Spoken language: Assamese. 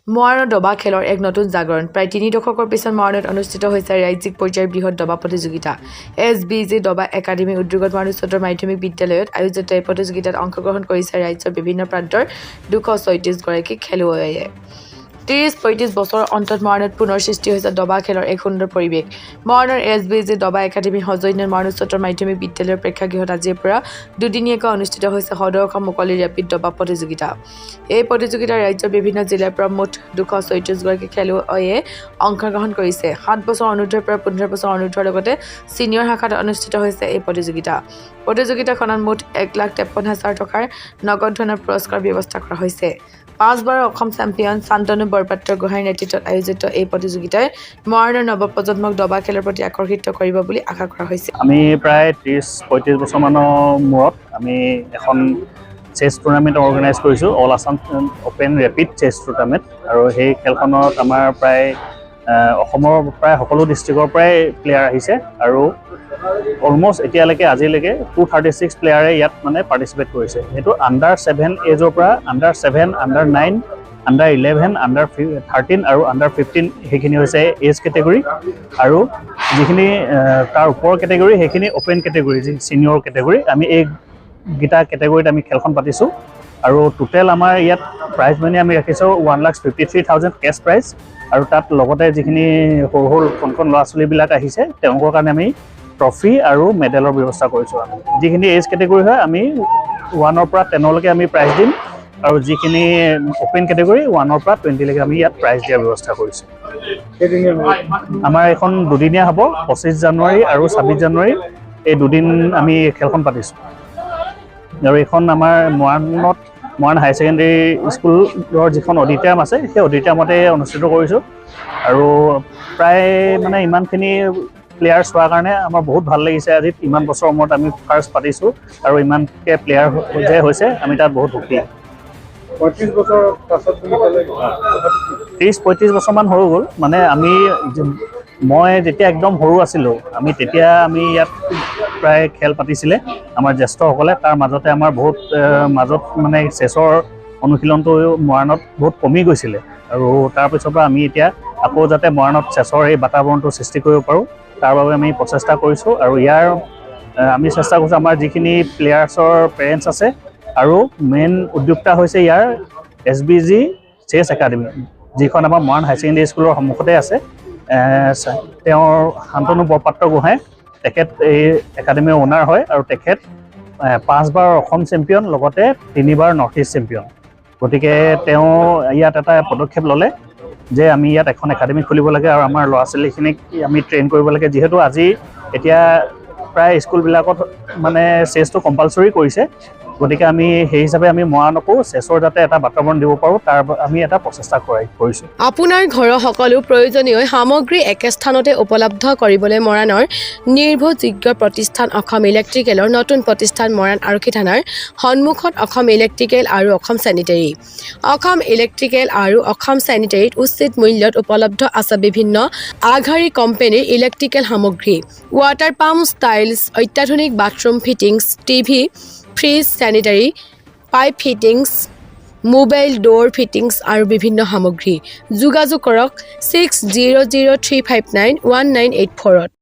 মৰাণত দবা খেলৰ এক নতুন জাগৰণ প্ৰায় ৩ দশকৰ পিছত মৰাণত অনুষ্ঠিত হৈছে ৰাজ্যিক পৰ্যায়ৰ বৃহৎ দবা প্ৰতিযোগিতা SBG দবা একাডেমী উদ্যোগত মৰাণ উচ্চতৰ মাধ্যমিক বিদ্যালয়ত আয়োজিত এই প্ৰতিযোগিতাত অংশগ্ৰহণ কৰিছে ৰাজ্যৰ বিভিন্ন প্ৰান্তৰ 236 গৰাকী খেলুৱৈয়ে ৩০-৩৫ বছৰৰ অন্তত মৰাণত পুনৰ সৃষ্টি হৈছে দবা খেলৰ এক সুন্দৰ পৰিৱেশ মৰাণৰ SBG দবা একাডেমীৰ সৌজন্যত মৰাণ উচ্চতৰ মাধ্যমিক বিদ্যালয়ৰ প্ৰেক্ষাগৃহত আজিৰ পৰা দুদিনীয়াকৈ অনুষ্ঠিত হৈছে সদৌ অসম মুকলি ৰেপিড দবা প্ৰতিযোগিতা এই প্ৰতিযোগিতাত ৰাজ্যৰ বিভিন্ন জিলাৰ পৰা মুঠ 236 গৰাকী খেলুৱৈয়ে অংশগ্ৰহণ কৰিছে 7 বছৰ অনুৰ্ধৰ পৰা 15 বছৰ অনুৰ্ধৰ লগতে সিনিয়ৰ শাখাত অনুষ্ঠিত হৈছে এই প্ৰতিযোগিতাখনত মুঠ 1,53,000 টকাৰ নগদ ধনৰ পুৰস্কাৰ ব্যৱস্থা কৰা হৈছে 5বাৰৰ অসম চেম্পিয়ন শান্তনু বৰপাত্ৰ গোহাঁইৰ নেতৃত্বত আয়োজিত এই প্ৰতিযোগিতাই মৰাণৰ নৱপ্ৰজন্মক দবা খেলৰ প্ৰতি আকৰ্ষিত কৰিব বুলি আশা কৰা হৈছে আমি প্ৰায় 30-35 বছৰমানৰ মূৰত আমি এখন চেছ টুৰ্ণামেণ্ট অৰ্গেনাইজ কৰিছোঁ অল আছাম অপেন ৰেপিড চেছ টুৰ্ণামেণ্ট আৰু সেই খেলখনত আমাৰ প্ৰায় অসমৰ প্ৰায় সকলো ডিষ্ট্ৰিক্টৰ পৰাই প্লেয়াৰ আহিছে আৰু অলমষ্ট এতিয়ালৈকে আজিলৈকে 236 প্লেয়াৰে ইয়াত মানে পাৰ্টিচিপেট কৰিছে সেইটো আণ্ডাৰ 7 এজৰ পৰা আণ্ডাৰ 7 আণ্ডাৰ 9 আণ্ডাৰ 11 আণ্ডাৰ 13 আৰু আণ্ডাৰ 15 সেইখিনি হৈছে এজ কেটেগৰী আৰু যিখিনি তাৰ ওপৰৰ কেটেগৰী সেইখিনি অপেন কেটেগৰী যি ছিনিয়ৰ কেটেগৰী আমি এই গীতা কেটেগৰীত আমি খেলখন পাতিছোঁ আৰু টোটেল আমাৰ ইয়াত প্ৰাইজ মানি আমি ৰাখিছোঁ 1,53,000 কেছ প্ৰাইজ আৰু তাত লগতে যিখিনি সৰু সৰু কণ ল'ৰা ছোৱালীবিলাক আহিছে তেওঁলোকৰ কাৰণে আমি ট্ৰফি আৰু মেডেলৰ ব্যৱস্থা কৰিছোঁ আমি যিখিনি এজ কেটেগৰী হয় আমি 1ৰ পৰা 10লৈকে আমি প্ৰাইজ দিম আৰু যিখিনি অপেন কেটেগৰী 1ৰ পৰা 20লৈকে আমি ইয়াত প্ৰাইজ দিয়াৰ ব্যৱস্থা কৰিছোঁ আমাৰ এখন দুদিনীয়া হ'ব 25 জানুৱাৰী আৰু 26 জানুৱাৰী এই দুদিন আমি খেলখন পাতিছোঁ আৰু এইখন আমাৰ মৰাণ হাই ছেকেণ্ডেৰী স্কুলৰ যিখন অডিটৰিয়াম আছে সেই অডিটৰিয়ামতে অনুষ্ঠিত কৰিছোঁ আৰু প্ৰায় মানে ইমানখিনি প্লেয়াৰ চোৱাৰ কাৰণে আমাৰ বহুত ভাল লাগিছে আজি ইমান বছৰৰ মূৰত আমি ফাৰ্ষ্ট পাতিছোঁ আৰু ইমানকৈ প্লেয়াৰ যে হৈছে আমি তাত বহুত সুখী 35 বছৰ পাছত 30-35 বছৰমান হৈ গ'ল মানে মই যেতিয়া একদম সৰু আছিলোঁ তেতিয়া আমি ইয়াত প্ৰায় খেল পাতিছিলে আমাৰ জ্যেষ্ঠসকলে তাৰ মাজতে আমাৰ বহুত মাজত মানে চেছৰ অনুশীলনটো মৰাণত বহুত কমি গৈছিলে আৰু তাৰপিছৰ পৰা আমি এতিয়া আকৌ যাতে মৰাণত চেছৰ এই বাতাবৰণটো সৃষ্টি কৰিব পাৰোঁ তাৰ বাবে আমি প্ৰচেষ্টা কৰিছোঁ আৰু ইয়াৰ আমি চেষ্টা কৰিছোঁ আমাৰ যিখিনি প্লেয়াৰ্ছৰ পেৰেণ্টছ আছে আৰু মেইন উদ্যোক্তা হৈছে ইয়াৰ SBG চেছ একাডেমী যিখন আমাৰ মৰাণ হাই ছেকেণ্ডেৰী স্কুলৰ সন্মুখতে আছে তেওঁৰ শান্তনু বৰপাত্ৰ গোহাঁই তেখেত এই একাডেমীৰ অ'নাৰ হয় আৰু তেখেত 5বাৰ অসম চেম্পিয়ন লগতে 3বাৰ নৰ্থ ইষ্ট চেম্পিয়ন গতিকে তেওঁ ইয়াত এটা পদক্ষেপ ল'লে যে আমি ইয়াত এখন একাডেমি খুলিব লাগে আৰু আমাৰ ল'ৰা ছোৱালীখিনিক আমি ট্ৰেইন কৰিব লাগে যিহেতু আজি এতিয়া প্ৰায় স্কুলবিলাকত মানে চেছটো কম্পালচৰি কৰিছে গতিকে আমি সেই হিচাপে আমি মৰাণকো চেছৰ যাতে এটা বাতাবৰণ দিব পাৰোঁ তাৰ আমি এটা প্ৰচেষ্টা কৰিছোঁ আপোনাৰ ঘৰৰ সকলো প্ৰয়োজনীয় সামগ্ৰী একে স্থানতে উপলব্ধ কৰিবলৈ মৰাণৰ নিৰ্ভৰযোগ্য প্ৰতিষ্ঠান অসম ইলেক্ট্ৰিকেলৰ নতুন প্ৰতিষ্ঠান মৰাণ আৰক্ষী থানাৰ সন্মুখত অসম ইলেক্ট্ৰিকেল আৰু অসম চেনিটেৰী অসম ইলেক্ট্ৰিকেল আৰু অসম চেনিটেৰীত উচিত মূল্যত উপলব্ধ আছে বিভিন্ন আগশাৰী কোম্পানীৰ ইলেক্ট্ৰিকেল সামগ্ৰী ৱাটাৰ পাম্প ষ্টাইলছ অত্যাধুনিক bathroom fittings TV fridge sanitary pipe fittings mobile ডোৰ fittings আৰু বিভিন্ন সামগ্ৰী যোগাযোগ কৰক 6003591984